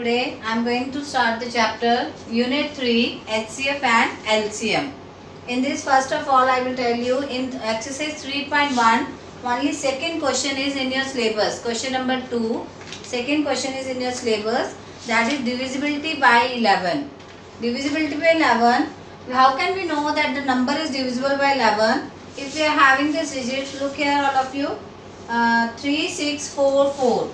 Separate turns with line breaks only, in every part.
Today I am going to start the chapter Unit 3 HCF and LCM. In this, first of all, I will tell you in exercise 3.1 only second question is in your syllabus. Question number 2, second question is in your syllabus, that is divisibility by 11. Divisibility by 11, how can we know that the number is divisible by 11? If we are having this digits, look here all of you, 3, 6, 4, 4.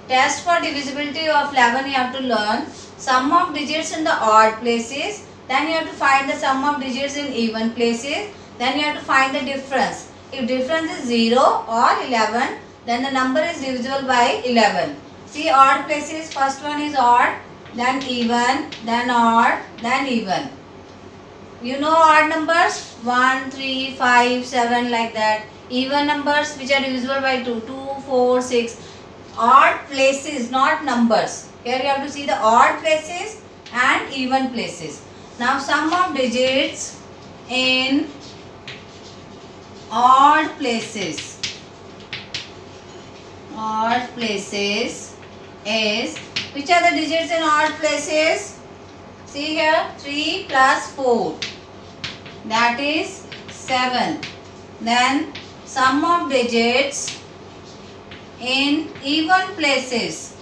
Test for divisibility of 11 you have to learn sum of digits in the odd places, then you have to find the sum of digits in even places, then you have to find the difference. If difference is 0 or 11, then the number is divisible by 11. See odd places, first one is odd, then even, then odd, then even. You know odd numbers 1, 3, 5, 7 like that. Even numbers which are divisible by 2, 2, 4, 6. Odd places, not numbers. Here you have to see the odd places and even places. Now sum of digits in odd places. Odd places is, which are the digits in odd places? See here, 3 plus 4, that is 7. Then sum of digits in even places.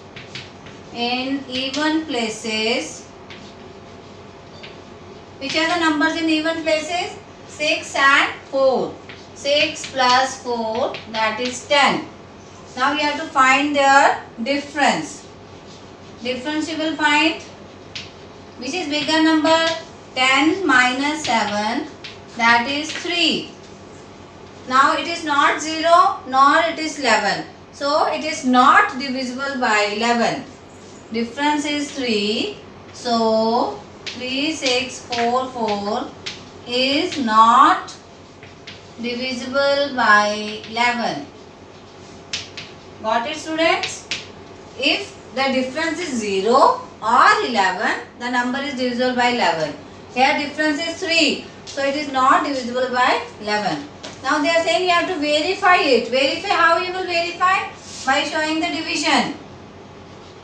In even places, which are the numbers in even places? 6 and 4. 6 plus 4, that is 10. Now you have to find their difference. Difference you will find, which is bigger number? 10 minus 7, that is 3. Now it is not 0 nor it is 11. So it is not divisible by 11. Difference is 3. So 3, 6, 4, 4 is not divisible by 11. Got it, students? If the difference is 0 or 11, the number is divisible by 11. Here difference is 3. So it is not divisible by 11. Now they are saying you have to verify it. Verify, how you will verify? By showing the division.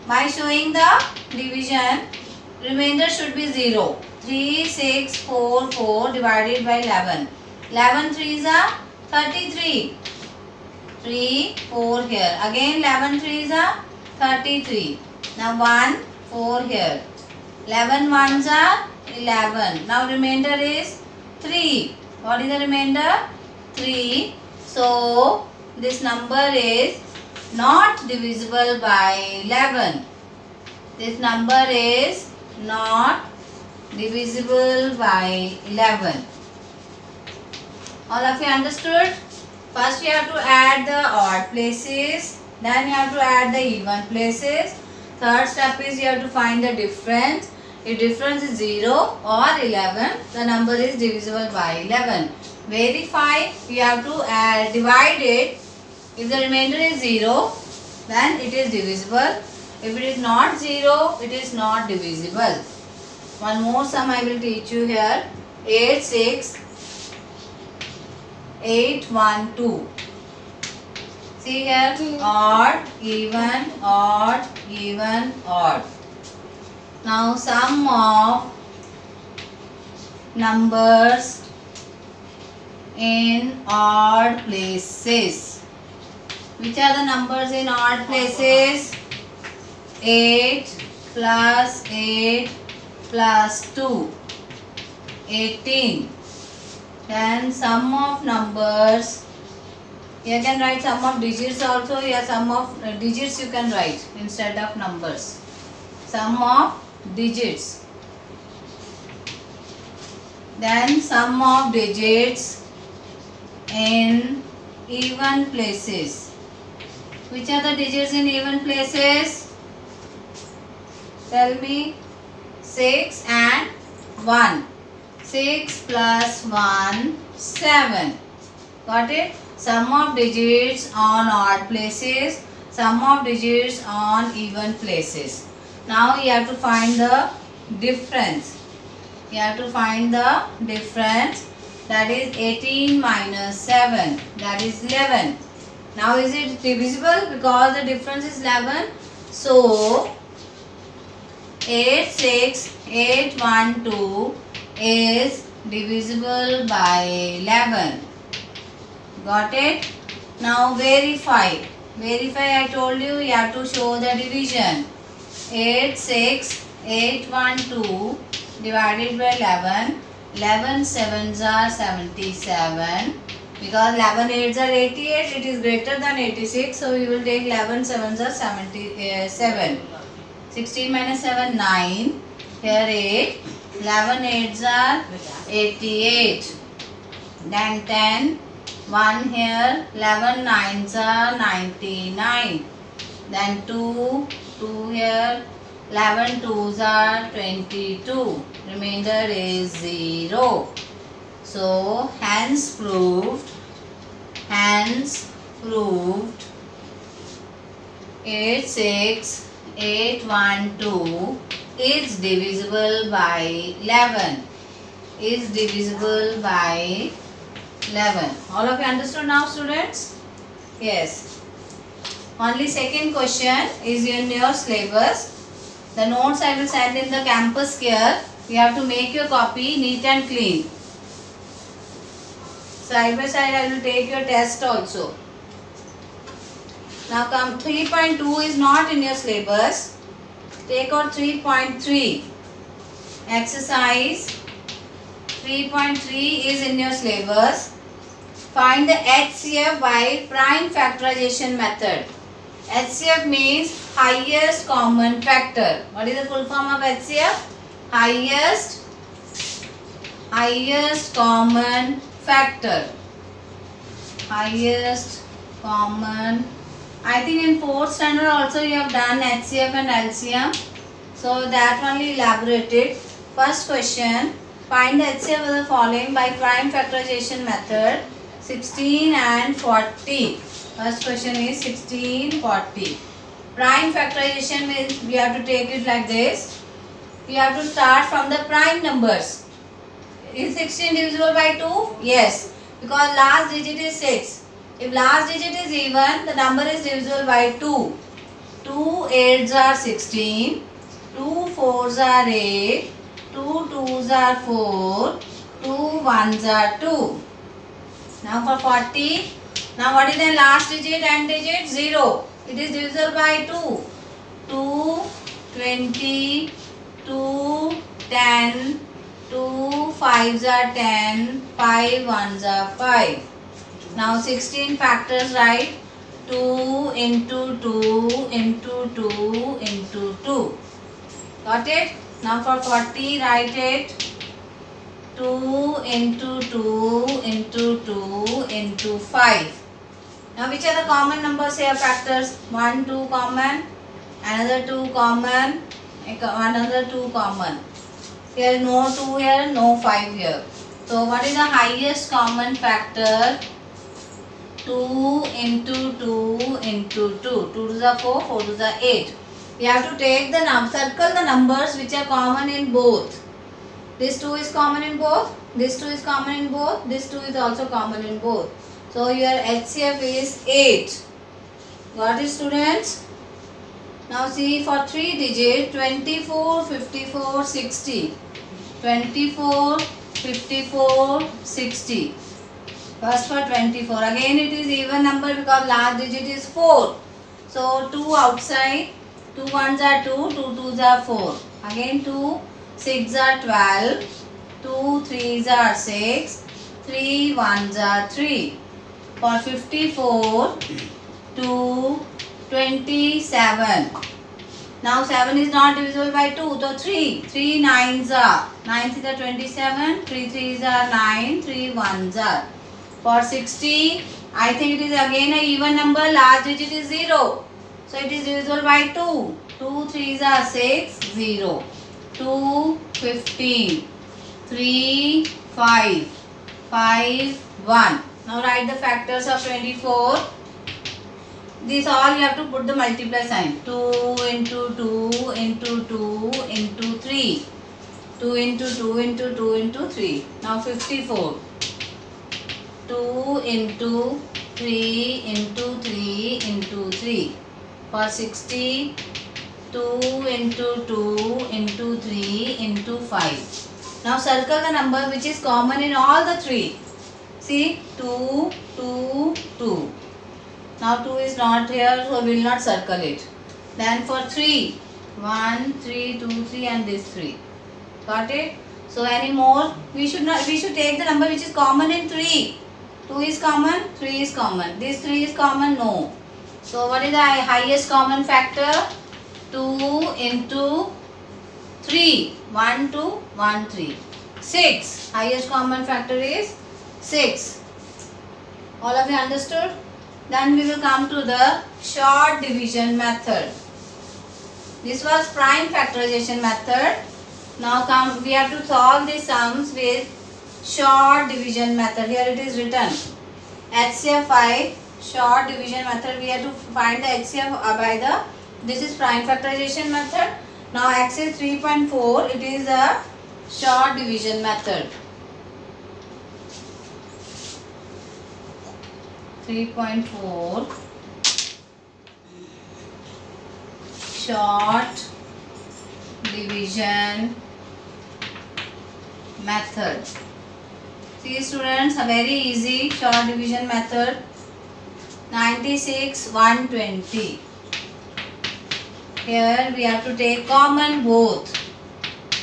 By showing the division, remainder should be 0. 3, 6, 4, 4 divided by 11. 11 3s are 33. 3, 4 here. Again 11 3s are 33. Now 1, 4 here. 11 1s are 11. Now remainder is 3. What is the remainder? 3. So this number is not divisible by 11. This number is not divisible by 11. All of you understood? First you have to add the odd places, then you have to add the even places. Third step is you have to find the difference. If difference is 0 or 11, the number is divisible by 11. Verify, you have to divide it. If the remainder is 0, then it is divisible. If it is not 0, it is not divisible. One more sum I will teach you here. 8, 6, 8, 1, 2. See here, odd, even, odd, even, odd. Now sum of numbers in odd places. Which are the numbers in odd places? 8 plus 8 plus 2, 18. Then sum of numbers, you can write sum of digits also. Here sum of digits you can write instead of numbers. Sum of digits. Then sum of digits in even places. Which are the digits in even places? Tell me. 6 and 1. 6 plus 1, 7. Got it? Sum of digits on odd places, sum of digits on even places. Now you have to find the difference. You have to find the difference, that is 18 minus 7, that is 11. Now is it divisible? Because the difference is 11. So 86812 is divisible by 11. Got it? Now verify. Verify, I told you have to show the division. 86812 divided by 11. 11 sevens are 77. Because 11 eights are 88, it is greater than 86. So we will take 11 sevens are 77. 16 minus 7, 9. Here 8. 11 eights are 88. Then 10. 1 here. 11 nines are 99. Then 2. 2 here. 11 twos are 22. Remainder is 0. So hence proved 86812 is divisible by 11. Is divisible by 11. All of you understood now, students? Yes. Only second question is in your syllabus. The notes I will send in the campus here. You have to make your copy neat and clean. Side by side I will take your test also. Now come 3.2 is not in your syllabus. Take out 3.3. Exercise 3.3 is in your syllabus. Find the HCF by prime factorization method. HCF means highest common factor. What is the full form of HCF? Highest common factor. Highest common. I think in 4th standard also you have done HCF and LCM. So that only elaborated. First question. Find the HCF of the following by prime factorization method. 16 and 40. First question is 16, 40. Prime factorization means we have to take it like this. You have to start from the prime numbers. Is 16 divisible by 2? Yes. Because last digit is 6. If last digit is even, the number is divisible by 2. 2 eights are 16. 2 fours are 8. 2 twos are 4. 2 ones are 2. Now for 40. Now what is the last digit and digit? 0. It is divisible by 2. 2, 20, 2, 10, 2 fives are 10, 5 ones are 5. Now 16 factors, right? 2 into 2 into 2 into 2. Got it? Now for 40, write it. 2 into 2 into 2 into 5. Now which are the common numbers here, factors? 1, 2 common, another 2 common, another 2 common. Here no 2 here, no 5 here. So what is the highest common factor? 2 into 2 into 2. 2 to the 4, 4 to the 8. You have to take the circle the numbers which are common in both. This 2 is common in both. This 2 is common in both. This 2 is also common in both. So your HCF is 8. Got it, students? Now see for 3 digit 24, 54, 60. 24, 54, 60. First for 24. Again it is even number because last digit is 4. So 2 outside. 2 ones are 2. 2 twos are 4. Again 2 6 are 12. 2 threes are 6. 3 ones are 3. For 54, 2, 27. Now 7 is not divisible by 2. So 3. 3 nines are. 9 is 27. 3 threes are 9. 3 ones are. For 60, I think it is again a even number. Last digit is 0. So it is divisible by 2. 2 threes are 6. 0. 2, 15. 3, 5. 5, 1. Now write the factors of 24. This all you have to put the multiply sign. 2 into 2 into 2 into 3. 2 into 2 into 2 into 3. Now 54. 2 into 3 into 3 into 3. For 60, 2 into 2 into 3 into 5. Now circle the number which is common in all the three. See, 2, 2, 2. Now 2 is not here, so we will not circle it. Then for 3, 1, 3, 2, 3 and this 3. Got it? So any more? We should take the number which is common in 3. 2 is common, 3 is common. This 3 is common, no. So what is the highest common factor? 2 into 3. 1, 2, 1, 3. 6. Highest common factor is 6. All of you understood? Then we will come to the short division method. This was prime factorization method. Now we have to solve the sums with short division method. Here it is written. HCF 5 short division method. We have to find the HCF by this is prime factorization method. Now X is 3.4. It is a short division method. 3.4 short division method. See students, a very easy short division method. 96, 120. Here we have to take common both.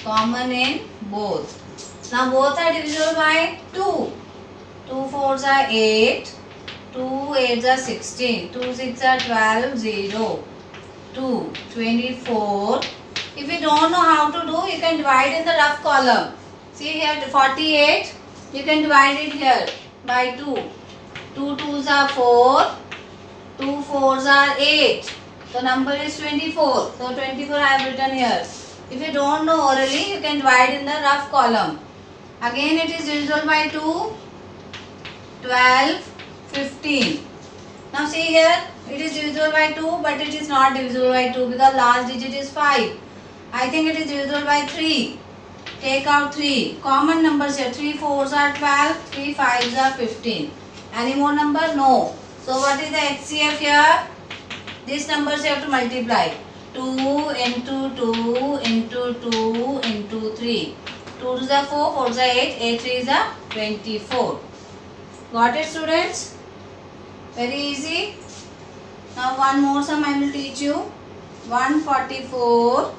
Common in both. Now both are divisible by 2. 2 4s are 8. 2 8s are 16. 2 6s are 12. 0. 2. 24. If you don't know how to do, you can divide in the rough column. See here 48. You can divide it here by 2. 2 2s are 4. 2 4s are 8. The number is 24. So 24 I have written here. If you don't know orally, you can divide in the rough column. Again it is divisible by 2. 12, 15. Now see here, it is divisible by 2, but it is not divisible by 2 because last digit is 5. I think it is divisible by 3. Take out 3. Common numbers here. 3 4s are 12, 3 5s are 15. Any more number? No. So what is the HCF here? These numbers you have to multiply. 2 into 2 into 2 into 3. 2 is a 4, 4 is a 8, 8 3 is a 24. Got it students? Very easy. Now one more sum I will teach you. 144,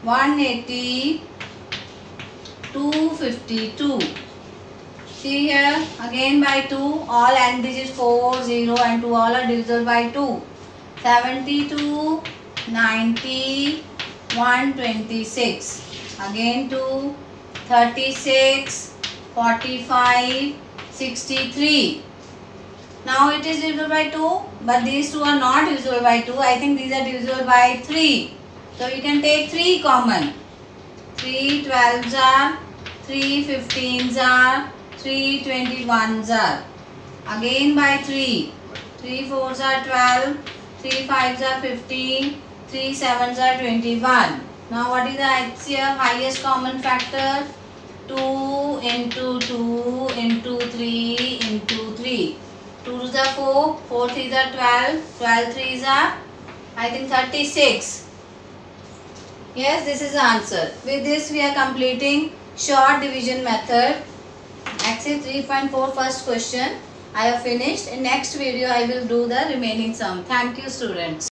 180, 252. See here again by 2, all end digits 4, 0 and 2 all are divisible by 2. 72, 90, 126. Again 2, 36, 45, 63. Now it is divisible by 2, but these two are not divisible by 2. I think these are divisible by 3. So you can take 3 common. 3 12s are, 3 15s are, 3 21s are. Again by 3. 3 4s are 12, 3 5s are 15, 3 7s are 21. Now what is the HCF highest common factor? 2 into 2 into 3 into 3. 2 is a 4, 4 3s are 12, 12 3s are I think 36. Yes, this is the answer. With this we are completing short division method. Exercise 3.4 first question I have finished. In next video I will do the remaining sum. Thank you students.